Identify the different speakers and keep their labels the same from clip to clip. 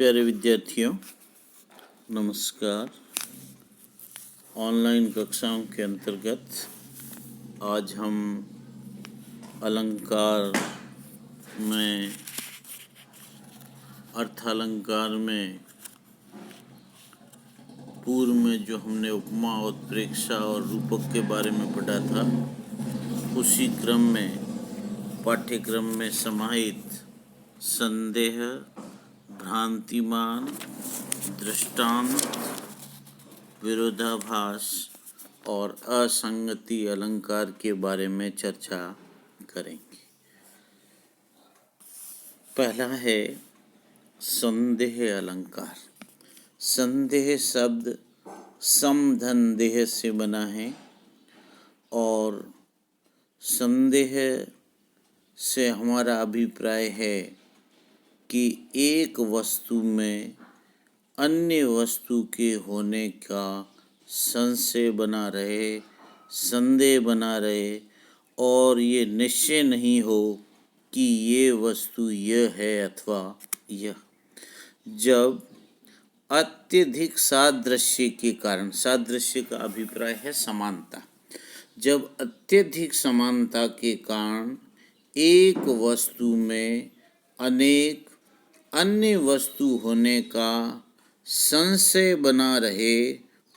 Speaker 1: प्यारे विद्यार्थियों, नमस्कार। ऑनलाइन कक्षाओं के अंतर्गत आज हम अलंकार में, अर्थालंकार में पूर्व में जो हमने उपमा, उत्प्रेक्षा और रूपक के बारे में पढ़ा था, उसी क्रम में पाठ्यक्रम में समाहित संदेह, भ्रांतिमान, दृष्टांत, विरोधाभास और असंगति अलंकार के बारे में चर्चा करेंगे। पहला है संदेह अलंकार। संदेह शब्द समधनदेह से बना है और संदेह से हमारा अभिप्राय है कि एक वस्तु में अन्य वस्तु के होने का संशय बना रहे, संदेह बना रहे और ये निश्चय नहीं हो कि ये वस्तु यह है अथवा यह। जब अत्यधिक सादृश्य के कारण, सादृश्य का अभिप्राय है समानता, जब अत्यधिक समानता के कारण एक वस्तु में अनेक अन्य वस्तु होने का संशय बना रहे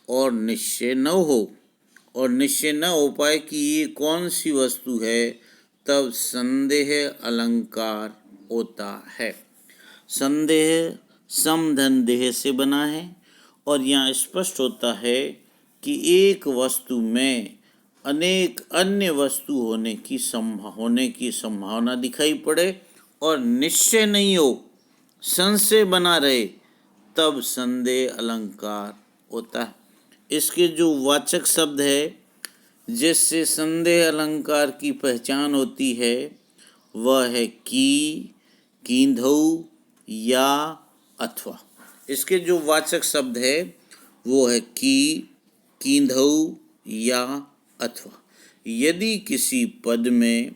Speaker 1: और निश्चय न हो पाए कि ये कौन सी वस्तु है, तब संदेह अलंकार होता है। संदेह समधनदेह से बना है और यहाँ स्पष्ट होता है कि एक वस्तु में अनेक अन्य वस्तु होने की संभावना दिखाई पड़े और निश्चय नहीं हो, संशय बना रहे, तब संदेह अलंकार होता है। इसके जो वाचक शब्द है जिससे संदेह अलंकार की पहचान होती है, वह है की, कींधऊ या अथवा। इसके जो वाचक शब्द है वो है की, कींधऊ या अथवा। यदि किसी पद में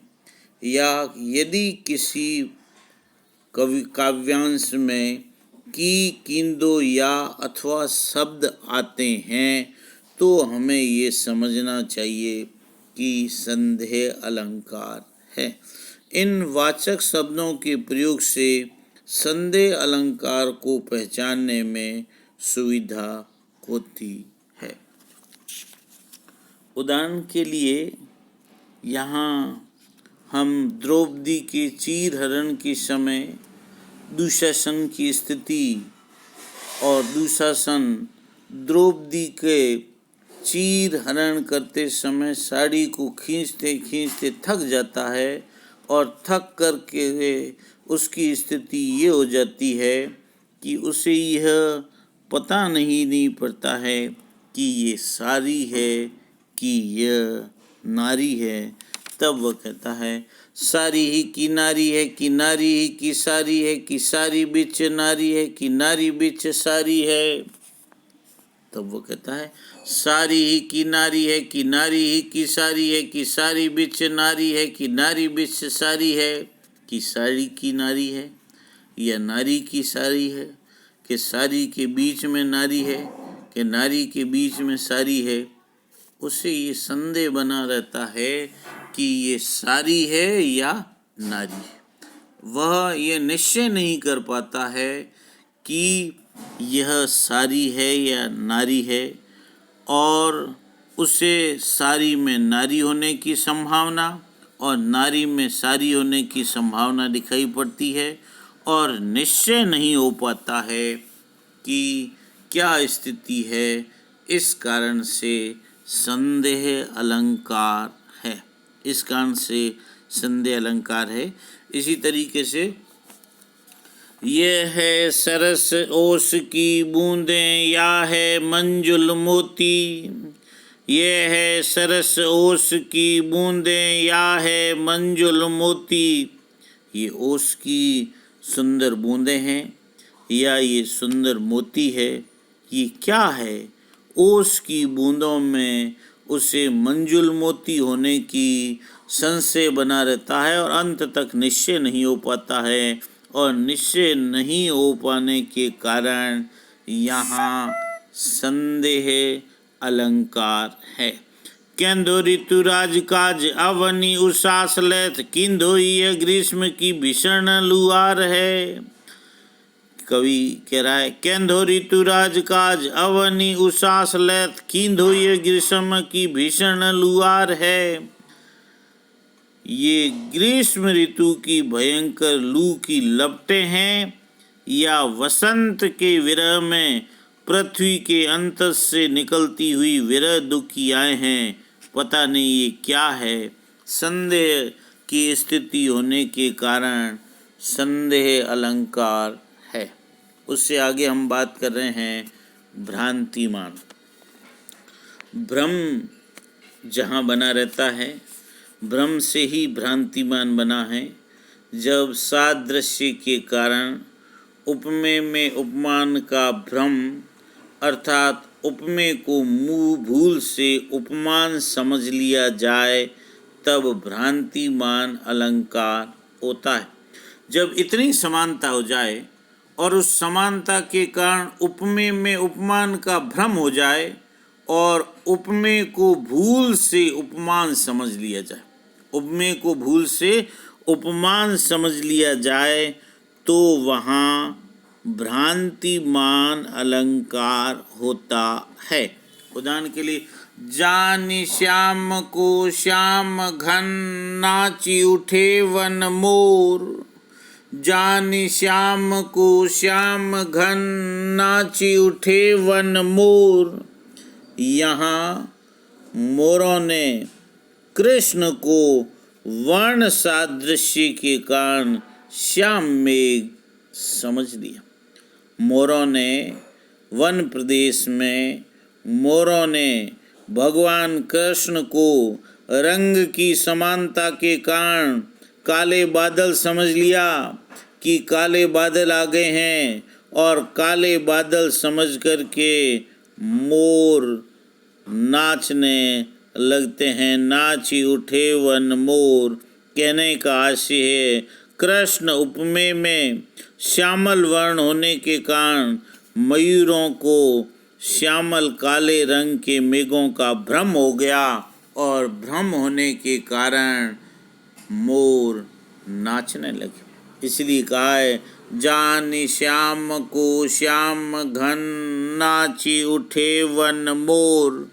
Speaker 1: या यदि किसी काव्यांश में की, कींदो या अथवा शब्द आते हैं तो हमें ये समझना चाहिए कि संदेह अलंकार है। इन वाचक शब्दों के प्रयोग से संदेह अलंकार को पहचानने में सुविधा होती है। उदाहरण के लिए यहाँ हम द्रौपदी के चीरहरण के समय दुशासन की स्थिति और दुशासन द्रौपदी के चीरहरण करते समय साड़ी को खींचते खींचते थक जाता है और थक करके उसकी स्थिति ये हो जाती है कि उसे यह पता नहीं पड़ता है कि ये साड़ी है कि यह नारी है। तब वह कहता है सारी ही की नारी है कि नारी ही की सारी है कि सारी बिच नारी है कि नारी बिच सारी है। तब वो कहता है सारी ही की नारी है कि नारी ही की सारी है कि सारी बिच नारी है कि नारी बिच सारी है। कि सारी की नारी है या नारी की सारी है, कि सारी के बीच में नारी है कि नारी के बीच में सारी है। उसे ये संदेह बना रहता है कि ये सारी है या नारी है। वह ये निश्चय नहीं कर पाता है कि यह सारी है या नारी है और उसे सारी में नारी होने की संभावना और नारी में सारी होने की संभावना दिखाई पड़ती है और निश्चय नहीं हो पाता है कि क्या स्थिति है। इस कारण से संदेह अलंकार है। इस कारण से संदेह अलंकार है। इसी तरीके से यह है सरस ओस की बूंदें या है मंजुल मोती। यह है सरस ओस की बूंदें या है मंजुल मोती। ये ओस की सुंदर बूंदें हैं या ये सुंदर मोती है। ये क्या है? ओस की बूंदों में उसे मंजुल मोती होने की संशय बना रहता है और अंत तक निश्चय नहीं हो पाता है और निश्चय नहीं हो पाने के कारण यहाँ संदेह अलंकार है। केंदो ऋतुराज काज अवनि उषास लेथ, किंधो ये ग्रीष्म की भीषण लुआर है। कवि कह रहा है केंधो ऋतुराज काज अवनि उषास लेथ, किंधो ये ग्रीष्म की भीषण लुआर है। ये ग्रीष्म ऋतु की भयंकर लू की लपटें हैं या वसंत के विरह में पृथ्वी के अंत से निकलती हुई विरह दुखियाएं हैं, पता नहीं ये क्या है। संदेह की स्थिति होने के कारण संदेह अलंकार है। उससे आगे हम बात कर रहे हैं भ्रांतिमान। भ्रम जहाँ बना रहता है, भ्रम से ही भ्रांतिमान बना है। जब सादृश्य के कारण उपमेय में उपमान का भ्रम अर्थात उपमेय को मुँह भूल से उपमान समझ लिया जाए, तब भ्रांतिमान अलंकार होता है। जब इतनी समानता हो जाए और उस समानता के कारण उपमेय में उपमान का भ्रम हो जाए और उपमेय को भूल से उपमान समझ लिया जाए, उपमेय को भूल से उपमान समझ लिया जाए, तो वहाँ भ्रांतिमान अलंकार होता है। उदाहरण के लिए, जानि श्याम को श्याम घन, नाची उठे वन मोर। जानि श्याम को श्याम घन, नाची उठे वन मोर। यहाँ मोरों ने कृष्ण को वर्ण सादृश्य के कारण श्याम मेघ समझ लिया। मोरों ने वन प्रदेश में मोरों ने भगवान कृष्ण को रंग की समानता के कारण काले बादल समझ लिया कि काले बादल आ गए हैं, और काले बादल समझ करके मोर नाचने लगते हैं। नाची उठे वन मोर कहने का आशय है कृष्ण उपमेय में श्यामल वर्ण होने के कारण मयूरों को श्यामल काले रंग के मेघों का भ्रम हो गया, और भ्रम होने के कारण मोर नाचने लगे। इसलिए कहा है जानि श्याम को श्याम घन, नाची उठे वन मोर।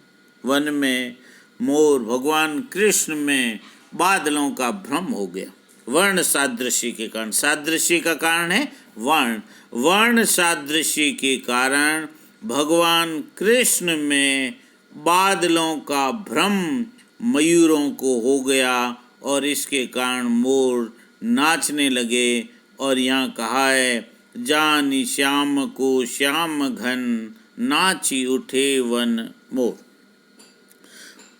Speaker 1: वन में मोर भगवान कृष्ण में बादलों का भ्रम हो गया वर्ण सादृश्य के कारण। सादृश्य का कारण है वर्ण। वर्ण सादृश्य के कारण भगवान कृष्ण में बादलों का भ्रम मयूरों को हो गया, और इसके कारण मोर नाचने लगे। और यहाँ कहा है जानि श्याम को श्याम घन, नाची उठे वन मोर।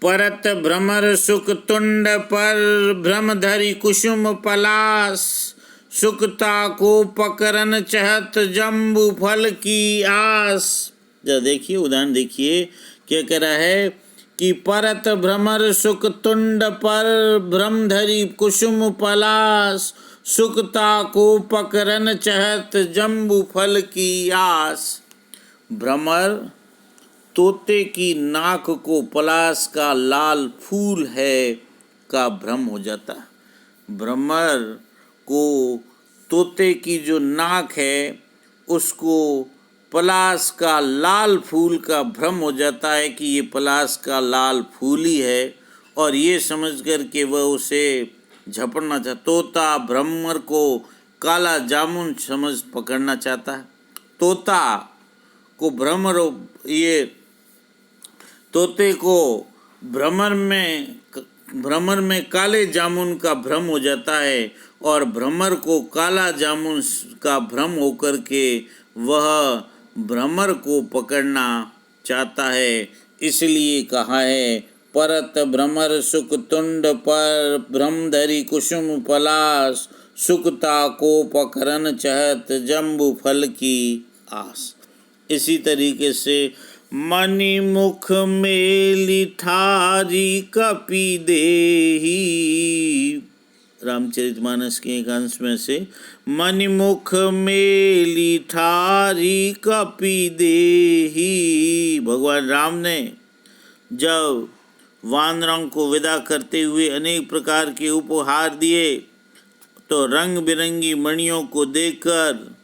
Speaker 1: परत भ्रमर सुख तुंड पर, भ्रम धरि कुसुम पलास। सुखता को पकड़न चहत, जम्बू फल की आस। जरा देखिए, उदाहरण देखिए क्या कह रहा है कि परत भ्रमर सुख तुंड पर, भ्रम धरि कुसुम पलास। सुखता को पकड़न चहत, जम्बू फल की आस। भ्रमर तोते की नाक को पलाश का लाल फूल है का भ्रम हो जाता है। भ्रमर को तोते की जो नाक है उसको पलाश का लाल फूल का भ्रम हो जाता है कि ये पलाश का लाल फूल ही है, और ये समझ कर के वह उसे झपटना चाहता। तोता भ्रमर को काला जामुन समझ पकड़ना चाहता है। तोता को भ्रमर, ये तोते को भ्रमर में काले जामुन का भ्रम हो जाता है, और भ्रमर को काला जामुन का भ्रम होकर के वह भ्रमर को पकड़ना चाहता है। इसलिए कहा है परत भ्रमर सुख तुंड पर, भ्रम धरि कुसुम पलास। सुखता को पकड़न चहत, जम्बू फल की आस। इसी तरीके से मणि मुख मेली ठारी, कपि देही। रामचरितमानस के एक अंश में से, मनिमुख मेली ठारी कपि देही। भगवान राम ने जब वानरों को विदा करते हुए अनेक प्रकार के उपहार दिए तो रंग बिरंगी मणियों को देखकर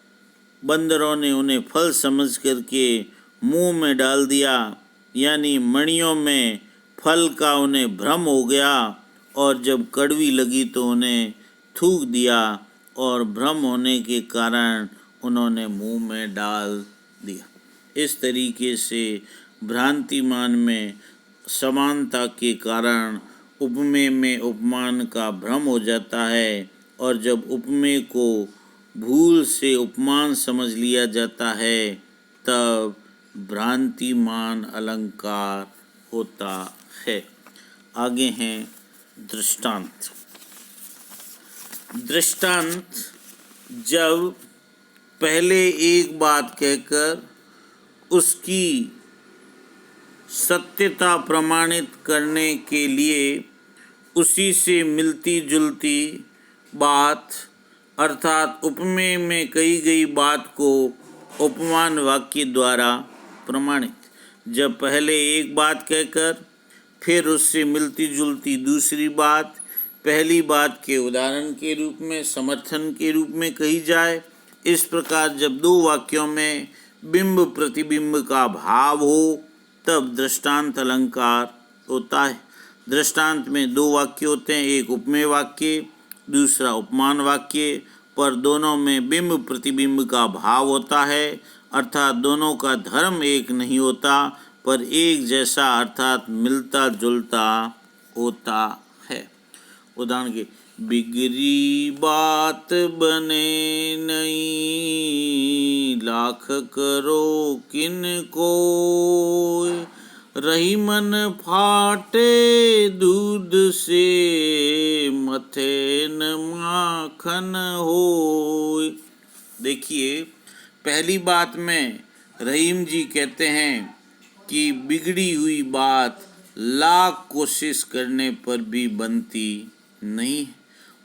Speaker 1: बंदरों ने उन्हें फल समझ करके मुंह में डाल दिया, यानी मणियों में फल का उन्हें भ्रम हो गया और जब कड़वी लगी तो उन्हें थूक दिया और भ्रम होने के कारण उन्होंने मुंह में डाल दिया। इस तरीके से भ्रांतिमान में समानता के कारण उपमेय में उपमान का भ्रम हो जाता है, और जब उपमेय को भूल से उपमान समझ लिया जाता है तब भ्रांतिमान अलंकार होता है। आगे हैं दृष्टांत। दृष्टांत जब पहले एक बात कहकर उसकी सत्यता प्रमाणित करने के लिए उसी से मिलती जुलती बात अर्थात उपमेय में कही गई बात को उपमान वाक्य द्वारा प्रमाणित, जब पहले एक बात कहकर फिर उससे मिलती जुलती दूसरी बात पहली बात के उदाहरण के रूप में समर्थन के रूप में कही जाए, इस प्रकार जब दो वाक्यों में बिंब प्रतिबिंब का भाव हो तब दृष्टांत अलंकार होता है। दृष्टांत में दो वाक्य होते हैं, एक उपमेय वाक्य दूसरा उपमान वाक्य, पर दोनों में बिंब प्रतिबिंब का भाव होता है, अर्थात दोनों का धर्म एक नहीं होता पर एक जैसा अर्थात मिलता जुलता होता है। उदाहरण के, बिगड़ी बात बने नहीं लाख करो किन को, रही मन फाटे दूध से मथे न माखन होय। देखिए, पहली बात में रहीम जी कहते हैं कि बिगड़ी हुई बात लाख कोशिश करने पर भी बनती नहीं।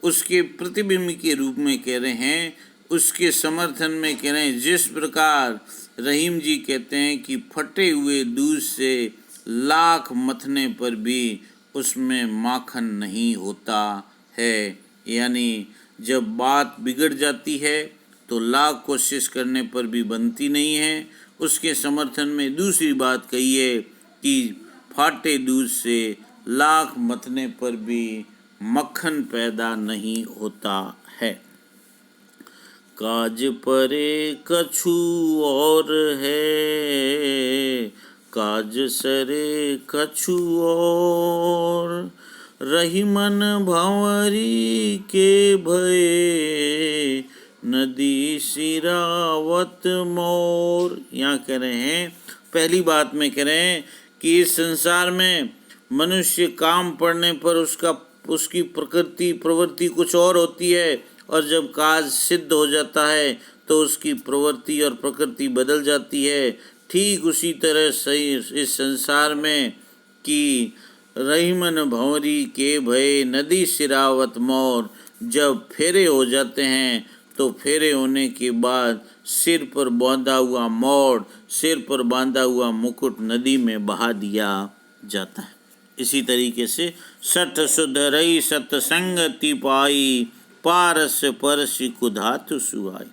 Speaker 1: उसके प्रतिबिंब के रूप में कह रहे हैं, उसके समर्थन में कह रहे हैं, जिस प्रकार रहीम जी कहते हैं कि फटे हुए दूध से लाख मथने पर भी उसमें माखन नहीं होता है, यानी जब बात बिगड़ जाती है तो लाख कोशिश करने पर भी बनती नहीं है। उसके समर्थन में दूसरी बात कही है कि फाटे दूध से लाख मथने पर भी मक्खन पैदा नहीं होता है। काज परे कछु और है काज सरे कछु और, रही मन भंवरी के भये नदी सिरावत मोर। यहाँ कह रहे हैं, पहली बात में कह रहे हैं कि इस संसार में मनुष्य काम पड़ने पर उसकी प्रवृत्ति कुछ और होती है, और जब काज सिद्ध हो जाता है तो उसकी प्रवृत्ति और प्रकृति बदल जाती है। ठीक उसी तरह सही इस संसार में कि रहीमन भंवरी के भय नदी सिरावत मोर, जब फेरे हो जाते हैं तो फेरे होने के बाद सिर पर बांधा हुआ मोर, सिर पर बांधा हुआ मुकुट नदी में बहा दिया जाता है। इसी तरीके से सठ शुद्ध रही सत्संगति पाई पारस परस कुधातु सुहाई,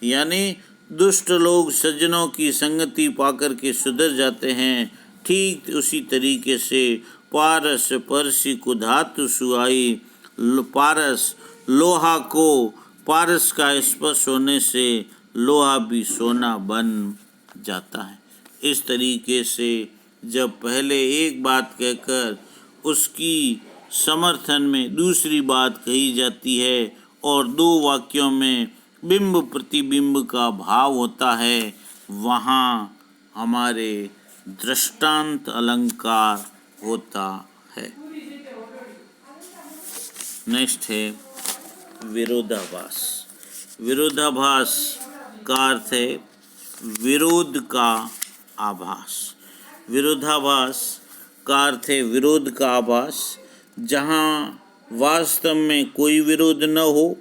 Speaker 1: यानी दुष्ट लोग सज्जनों की संगति पाकर के सुधर जाते हैं। ठीक उसी तरीके से पारस परसी कुधातु सुहाई, पारस लोहा को पारस का स्पर्श होने से लोहा भी सोना बन जाता है। इस तरीके से जब पहले एक बात कहकर उसकी समर्थन में दूसरी बात कही जाती है और दो वाक्यों में बिंब प्रतिबिंब का भाव होता है, वहाँ हमारे दृष्टांत अलंकार होता है। नेक्स्ट है विरोधाभास। विरोधाभास का अर्थ है विरोध का आभास। विरोधाभास का अर्थ है विरोध का आभास। जहाँ वास्तव में कोई विरोध न हो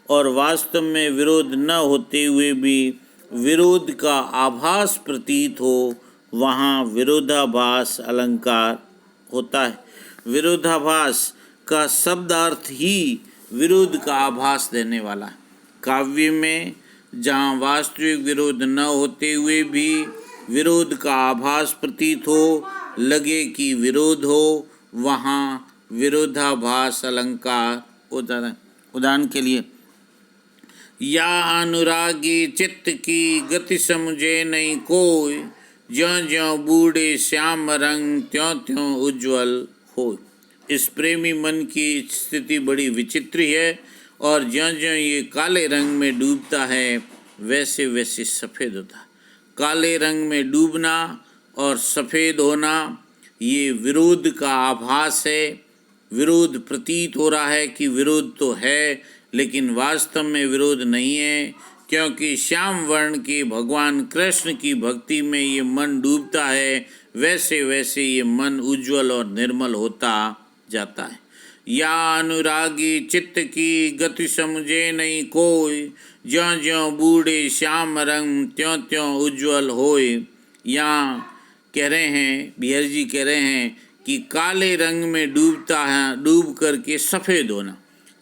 Speaker 1: और वास्तव में विरोध न होते हुए भी विरोध का आभास प्रतीत हो, वहाँ विरोधाभास अलंकार होता है। विरोधाभास का शब्दार्थ ही विरोध का आभास देने वाला है। काव्य में जहाँ वास्तविक विरोध न होते हुए भी विरोध का आभास प्रतीत हो, लगे कि विरोध हो, वहाँ विरोधाभास अलंकार होता है। उदाहरण के लिए, या अनुरागी चित्त की गति समझे नहीं कोई, ज्यों ज्यों बूढ़े श्याम रंग त्यों त्यों उज्ज्वल हो। इस प्रेमी मन की स्थिति बड़ी विचित्र है और ज्यों ज्यों ये काले रंग में डूबता है वैसे वैसे सफ़ेद होता है। काले रंग में डूबना और सफ़ेद होना ये विरोध का आभास है। विरोध प्रतीत हो रहा है कि विरोध तो है, लेकिन वास्तव में विरोध नहीं है, क्योंकि श्याम वर्ण के भगवान कृष्ण की भक्ति में ये मन डूबता है, वैसे वैसे ये मन उज्जवल और निर्मल होता जाता है। या अनुरागी चित्त की गति समझे नहीं कोई, ज्यों ज्यों बूढ़े श्याम रंग त्यों त्यों उज्जवल होए। यहाँ कह रहे हैं, बिहारी जी कह रहे हैं कि काले रंग में डूबता है, डूब करके सफ़ेद होना।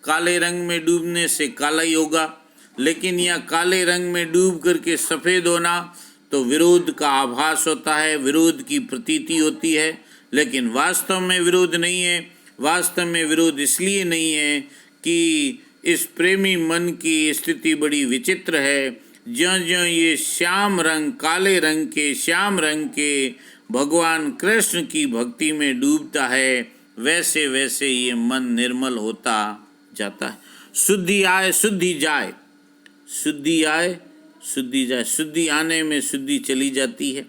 Speaker 1: काले रंग में डूबने से काला ही होगा, लेकिन यह काले रंग में डूब करके सफ़ेद होना तो विरोध का आभास होता है, विरोध की प्रतीति होती है, लेकिन वास्तव में विरोध नहीं है। वास्तव में विरोध इसलिए नहीं है कि इस प्रेमी मन की स्थिति बड़ी विचित्र है। ज्यों ज्यों ये श्याम रंग, काले रंग के, श्याम रंग के भगवान कृष्ण की भक्ति में डूबता है, वैसे वैसे ये मन निर्मल होता जाता है। शुद्धि आए शुद्धि जाए, शुद्धि आए शुद्धि जाए। शुद्धि आने में शुद्धि चली जाती है,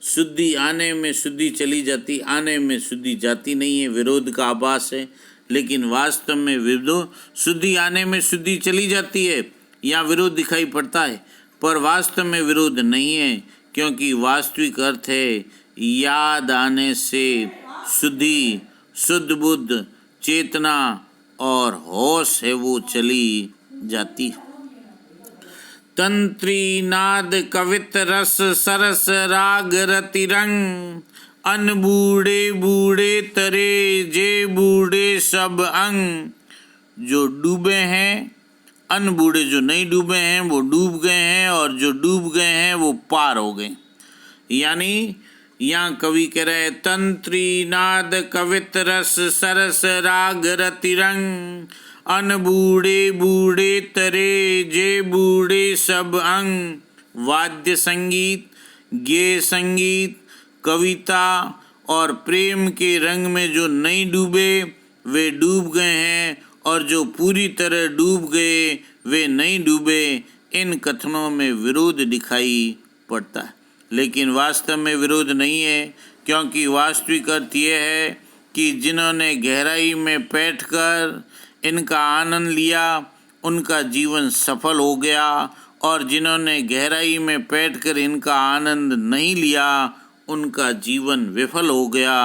Speaker 1: शुद्धि आने में शुद्धि चली जाती, आने में शुद्धि जाती नहीं है। विरोध का आभास है, लेकिन वास्तव में विरोध, शुद्धि आने में शुद्धि चली जाती है, यहाँ विरोध दिखाई पड़ता है, पर वास्तव में विरोध नहीं है, क्योंकि वास्तविक अर्थ है याद आने से शुद्धि, शुद्ध बुद्ध, चेतना और होश है वो चली जाती है। तंत्री नाद कवित रस सरस राग रति रंग, अन बूढ़े बूढ़े तरे जे बूढ़े सब अंग। जो डूबे हैं, अन बूढ़े जो नहीं डूबे हैं वो डूब गए हैं, और जो डूब गए हैं वो पार हो गए। यानी यहाँ कवि कह रहे हैं, तंत्री नाद कवित रस सरस राग रति रंग, अन बूढ़े बूढ़े तरे जे बूढ़े सब अंग। वाद्य संगीत, गेय संगीत, कविता और प्रेम के रंग में जो नहीं डूबे वे डूब गए हैं, और जो पूरी तरह डूब गए वे नहीं डूबे। इन कथनों में विरोध दिखाई पड़ता है, लेकिन वास्तव में विरोध नहीं है, क्योंकि वास्तविक अर्थ यह है कि जिन्होंने गहराई में बैठकर इनका आनंद लिया उनका जीवन सफल हो गया, और जिन्होंने गहराई में बैठकर इनका आनंद नहीं लिया उनका जीवन विफल हो गया,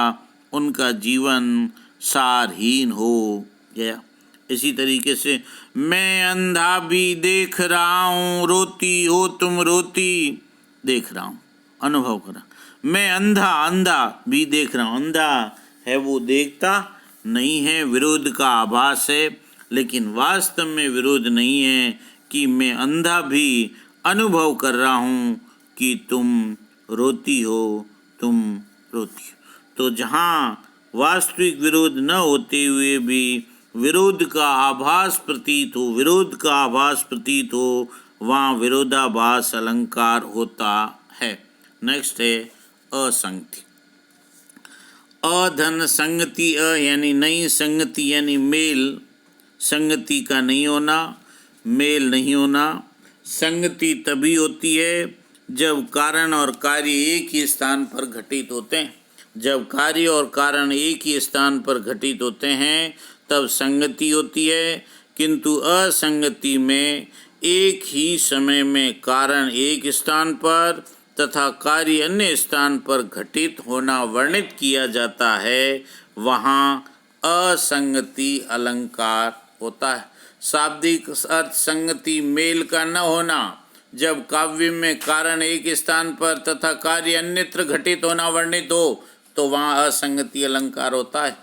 Speaker 1: उनका जीवन सारहीन हो गया। इसी तरीके से, मैं अंधा भी देख रहा हूँ, रोती हो तुम रोती देख रहा हूँ, अनुभव करा। मैं अंधा, अंधा भी देख रहा हूँ, अंधा है वो देखता नहीं है, विरोध का आभास है, लेकिन वास्तव में विरोध नहीं है कि मैं अंधा भी अनुभव कर रहा हूँ कि तुम रोती हो, तुम रोती हो। तो जहाँ वास्तविक विरोध न होते हुए भी विरोध का आभास प्रतीत हो, विरोध का आभास प्रतीत हो, वहाँ विरोधाभास अलंकार होता है। नेक्स्ट है असंगति। अधन संगति, यानी नई संगति, यानी मेल, संगति का नहीं होना, मेल नहीं होना। संगति तभी होती है जब कारण और कार्य एक ही स्थान पर घटित होते हैं। जब कार्य और कारण एक ही स्थान पर घटित होते हैं तब संगति होती है, किंतु असंगति में एक ही समय में कारण एक स्थान पर तथा कार्य अन्य स्थान पर घटित होना वर्णित किया जाता है, वहाँ असंगति अलंकार होता है। शाब्दिक अर्थ संगति मेल का न होना। जब काव्य में कारण एक स्थान पर तथा कार्य अन्यत्र घटित होना वर्णित हो तो वहाँ असंगति अलंकार होता है।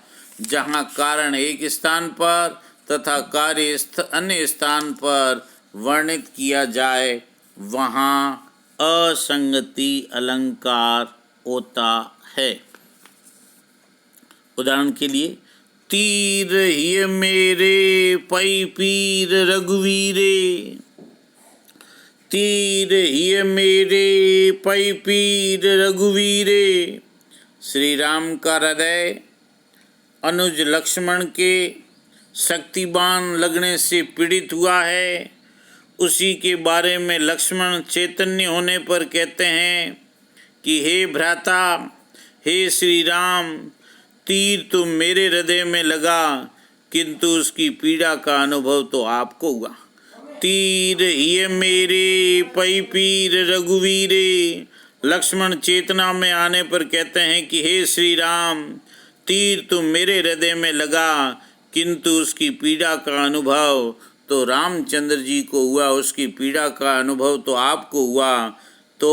Speaker 1: जहाँ कारण एक स्थान पर तथा कार्य अन्य स्थान पर वर्णित किया जाए वहाँ असंगति अलंकार होता है। उदाहरण के लिए, तीर हिय मेरे पै पीर रघुवीरे। तीर हिय मेरे पै पीर रघुवीरे। श्री राम का हृदय अनुज लक्ष्मण के शक्तिबान लगने से पीड़ित हुआ है। उसी के बारे में लक्ष्मण चैतन्य होने पर कहते हैं कि हे भ्राता, हे श्री राम, तीर तो मेरे हृदय में लगा किंतु उसकी पीड़ा का अनुभव तो आपको हुआ। तीर हिय मेरे पै पीर रघुवीरे। लक्ष्मण चेतना में आने पर कहते हैं कि हे श्री राम, तीर तो मेरे हृदय में लगा किंतु उसकी पीड़ा का अनुभव तो रामचंद्र जी को हुआ, उसकी पीड़ा का अनुभव तो आपको हुआ। तो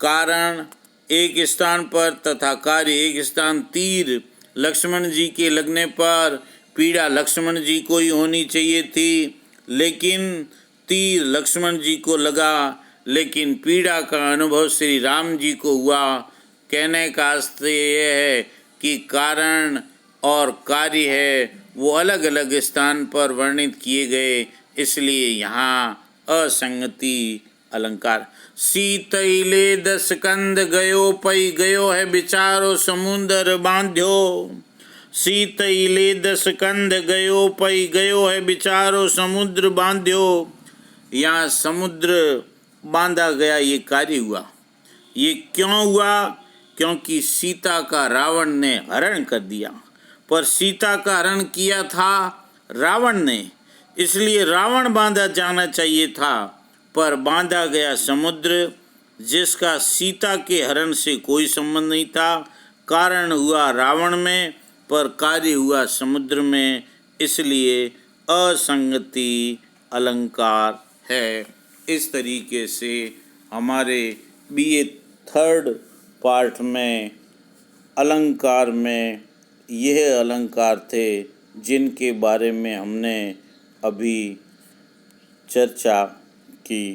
Speaker 1: कारण एक स्थान पर तथा कार्य एक स्थान। तीर लक्ष्मण जी के लगने पर पीड़ा लक्ष्मण जी को ही होनी चाहिए थी, लेकिन तीर लक्ष्मण जी को लगा लेकिन पीड़ा का अनुभव श्री राम जी को हुआ। कहने का अर्थ यह है कि कारण और कार्य है वो अलग अलग स्थान पर वर्णित किए गए, इसलिए यहाँ असंगति अलंकार। सीतैले 10 कंद गयो पै गयो है विचारो समुंदर बांध्यो। सीतैले 10 कंद गयो पै गयो है विचारो समुद्र बांध्यो। यहाँ समुद्र बांधा गया ये कार्य हुआ। ये क्यों हुआ? क्योंकि सीता का रावण ने हरण कर दिया। पर सीता का हरण किया था रावण ने, इसलिए रावण बांधा जाना चाहिए था, पर बांधा गया समुद्र जिसका सीता के हरण से कोई संबंध नहीं था। कारण हुआ रावण में पर कार्य हुआ समुद्र में, इसलिए असंगति अलंकार है। इस तरीके से हमारे BA 3rd पार्ट में अलंकार में यह अलंकार थे जिनके बारे में हमने अभी चर्चा की।